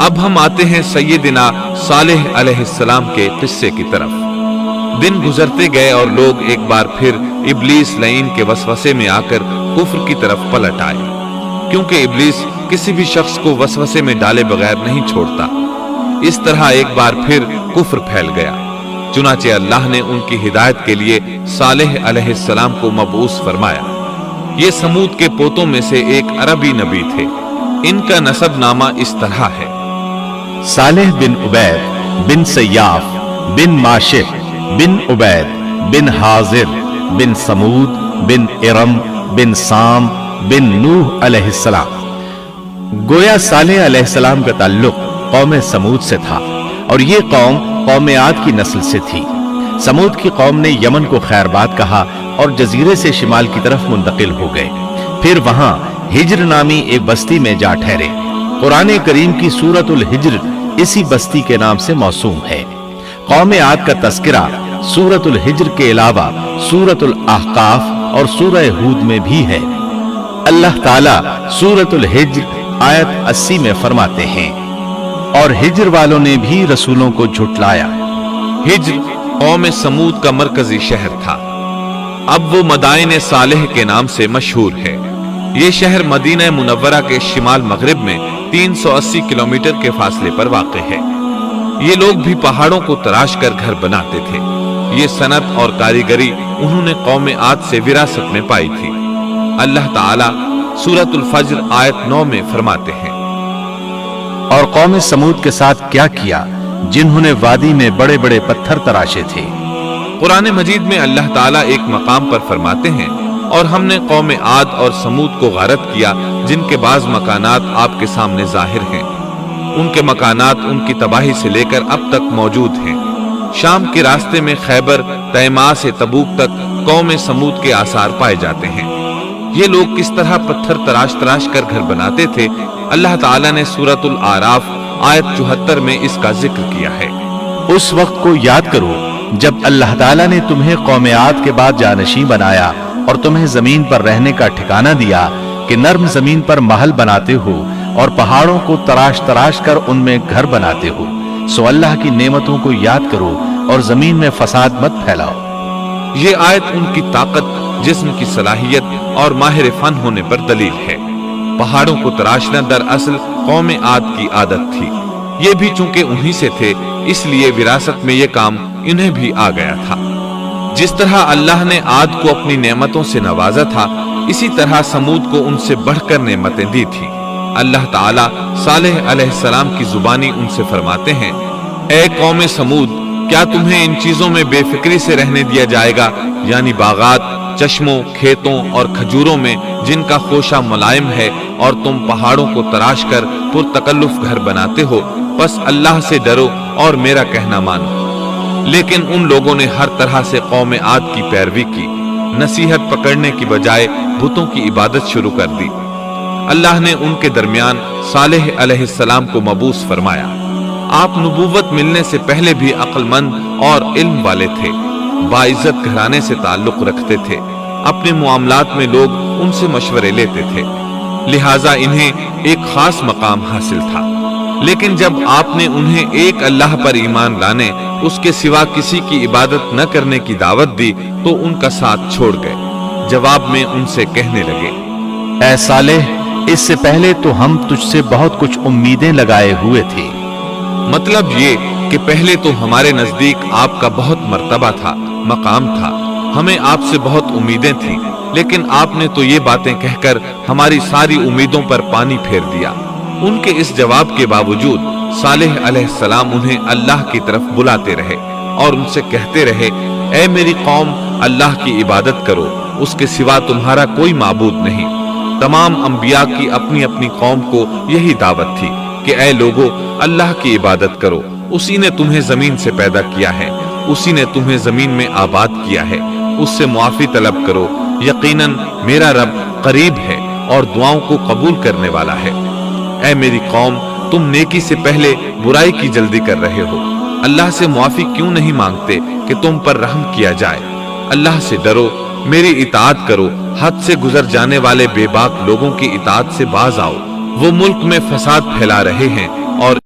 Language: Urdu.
اب ہم آتے ہیں سیدنا صالح علیہ السلام کے قصے کی طرف۔ دن گزرتے گئے اور لوگ ایک بار پھر ابلیس لعین کے وسوسے میں آ کر کفر کی طرف پلٹ آئے، کیونکہ ابلیس کسی بھی شخص کو وسوسے میں ڈالے بغیر نہیں چھوڑتا۔ اس طرح ایک بار پھر کفر پھیل گیا، چنانچہ اللہ نے ان کی ہدایت کے لیے صالح علیہ السلام کو مبعوث فرمایا۔ یہ سمود کے پوتوں میں سے ایک عربی نبی تھے۔ ان کا نسب نامہ اس طرح ہے: صالح بن عبید بن سیاف بن ماشح بن عبید بن حاضر بن سمود بن ارم بن سام بن نوح علیہ السلام۔ گویا صالح علیہ السلام کا تعلق قوم سمود سے تھا، اور یہ قوم عاد کی نسل سے تھی۔ سمود کی قوم نے یمن کو خیر باد کہا اور جزیرے سے شمال کی طرف منتقل ہو گئے، پھر وہاں ہجر نامی ایک بستی میں جا ٹھہرے۔ قرآن کریم کی سورۃ الحجر اسی بستی کے نام سے موسوم ہے۔ قوم عاد کا تذکرہ سورۃ الحجر کے علاوہ سورۃ الاحقاف اور سورہ ہود میں بھی ہے۔ اللہ تعالیٰ سورۃ الحجر آیت 80 میں فرماتے ہیں: اور ہجر والوں نے بھی رسولوں کو جھٹلایا۔ ہجر قوم سمود کا مرکزی شہر تھا۔ اب وہ مدائن صالح کے نام سے مشہور ہے۔ یہ شہر مدینہ منورہ کے شمال مغرب میں 380 کلومیٹر کے فاصلے پر واقع ہے۔ یہ لوگ بھی پہاڑوں کو تراش کر گھر بناتے تھے۔ یہ صنعت اور کاریگری انہوں نے قوم عاد سے وراثت میں پائی تھی۔ اللہ تعالیٰ سورۃ الفجر آیت 9 میں فرماتے ہیں: اور قوم سمود کے ساتھ کیا کیا جنہوں نے وادی میں بڑے بڑے پتھر تراشے تھے۔ قرآن مجید میں اللہ تعالیٰ ایک مقام پر فرماتے ہیں: اور ہم نے قوم عاد اور سمود کو غارت کیا، جن کے بعض مکانات آپ کے سامنے ظاہر ہیں۔ ان کے مکانات ان کی تباہی سے لے کر اب تک موجود ہیں۔ شام کے راستے میں خیبر، تیماء سے تبوک تک قوم سمود کے آثار پائے جاتے ہیں۔ یہ لوگ کس طرح پتھر تراش تراش کر گھر بناتے تھے، اللہ تعالیٰ نے سورۃ الاعراف آیت 74 میں اس کا ذکر کیا ہے۔ اس وقت کو یاد کرو جب اللہ تعالیٰ نے تمہیں قوم عاد کے بعد جانشین بنایا اور تمہیں زمین پر رہنے کا ٹھکانہ دیا کہ نرم زمین پر محل بناتے ہو اور پہاڑوں کو تراش تراش کر ان میں گھر بناتے ہو۔ سو اللہ کی نعمتوں کو یاد کرو اور زمین میں فساد مت پھیلاؤ۔ یہ آیت ان کی طاقت، جسم کی صلاحیت اور ماہر فن ہونے پر دلیل ہے۔ پہاڑوں کو تراشنا دراصل قوم عاد کی عادت تھی۔ یہ بھی چونکہ انہی سے تھے، اس لیے وراثت میں یہ کام انہیں بھی آ گیا تھا۔ جس طرح اللہ نے عاد کو اپنی نعمتوں سے نوازا تھا، اسی طرح سمود کو ان سے بڑھ کر نعمتیں دی تھی۔ اللہ تعالیٰ صالح علیہ السلام کی زبانی ان سے فرماتے ہیں: اے قوم سمود، کیا تمہیں ان چیزوں میں بے فکری سے رہنے دیا جائے گا، یعنی باغات، چشموں، کھیتوں اور کھجوروں میں جن کا خوشہ ملائم ہے، اور تم پہاڑوں کو تراش کر پرتکلف گھر بناتے ہو؟ بس اللہ سے ڈرو اور میرا کہنا مانو۔ لیکن ان لوگوں نے ہر طرح سے قوم عاد کی پیروی کی، نصیحت پکڑنے کی بجائے بتوں کی عبادت شروع کر دی۔ اللہ نے ان کے درمیان صالح علیہ السلام کو مبعوث فرمایا۔ آپ نبوت ملنے سے پہلے بھی عقل مند اور علم والے تھے، باعزت گھرانے سے تعلق رکھتے تھے۔ اپنے معاملات میں لوگ ان سے مشورے لیتے تھے، لہٰذا انہیں ایک خاص مقام حاصل تھا۔ لیکن جب آپ نے انہیں ایک اللہ پر ایمان لانے، اس کے سوا کسی کی عبادت نہ کرنے کی دعوت دی تو ان کا ساتھ چھوڑ گئے۔ جواب میں ان سے کہنے لگے: اے صالح، اس سے پہلے تو ہم تجھ سے بہت کچھ امیدیں لگائے ہوئے تھے۔ مطلب یہ کہ پہلے تو ہمارے نزدیک آپ کا بہت مرتبہ تھا، مقام تھا، ہمیں آپ سے بہت امیدیں تھیں، لیکن آپ نے تو یہ باتیں کہہ کر ہماری ساری امیدوں پر پانی پھیر دیا۔ ان کے اس جواب کے باوجود صالح علیہ السلام انہیں اللہ کی طرف بلاتے رہے اور ان سے کہتے رہے: اے میری قوم، اللہ کی عبادت کرو، اس کے سوا تمہارا کوئی معبود نہیں۔ تمام انبیاء کی اپنی اپنی قوم کو یہی دعوت تھی کہ اے لوگو، اللہ کی عبادت کرو، اسی نے تمہیں زمین سے پیدا کیا ہے، اسی نے تمہیں زمین میں آباد کیا ہے، اس سے معافی طلب کرو، یقیناً میرا رب قریب ہے اور دعاؤں کو قبول کرنے والا ہے۔ اے میری قوم، تم نیکی سے پہلے برائی کی جلدی کر رہے ہو، اللہ سے معافی کیوں نہیں مانگتے کہ تم پر رحم کیا جائے؟ اللہ سے ڈرو، میری اطاعت کرو، حد سے گزر جانے والے بے باک لوگوں کی اطاعت سے باز آؤ، وہ ملک میں فساد پھیلا رہے ہیں اور